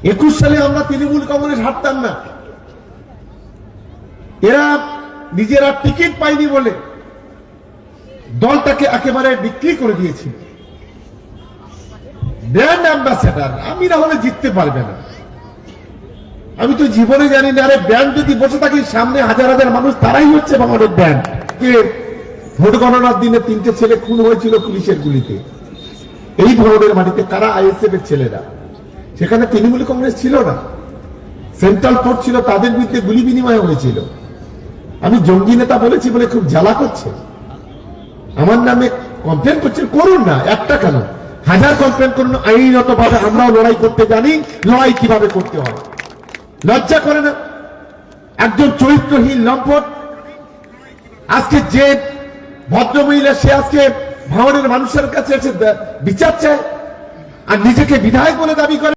21 সালে আমরা তৃণমূল কংগ্রেস হারতাম না, এরা নিজেরা টিকিট পায়নি বলে দলটাকে একেবারে বিক্রি করে দিয়েছে। ব্র্যান্ড অ্যাম্বাসেডার আমি না হলে জিততে পারবে না। আমি তো জীবনে জানি না, আরে ব্র্যান্ড যদি বসে থাকি সামনে হাজার হাজার মানুষ, তারাই হচ্ছে বাংলাদেশের ব্র্যান্ড। ভোট গণনার দিনে 3টে ছেলে খুন হয়েছিল পুলিশের গুলিতে, এই ভোটের মাটিতে। কারা? আইএসএফ এর ছেলেরা। সেখানে তৃণমূল কংগ্রেস ছিল না, সেন্ট্রাল ফোর্স ছিল, তাদের বিরুদ্ধে গুলি বিনিময় হয়েছিল। আমি জঙ্গি নেতা বলেছি বলে খুব জ্বালা করছে, আমার নামে কমপ্লেন করছেন, করুন না, একটা কেন, হাজার কমপ্লেন করুন। আইনত ভাবে আমরাও লড়াই করতে জানি, লড়াই কিভাবে করতে হয়। লজ্জা করে না? একজন চরিত্রহীন লম্পট আজকে যে ভদ্রমহিলা, সে আজকে ভাঙড়ের মানুষের কাছে এসে বিচার চায় আর নিজেকে বিধায়ক বলে দাবি করে।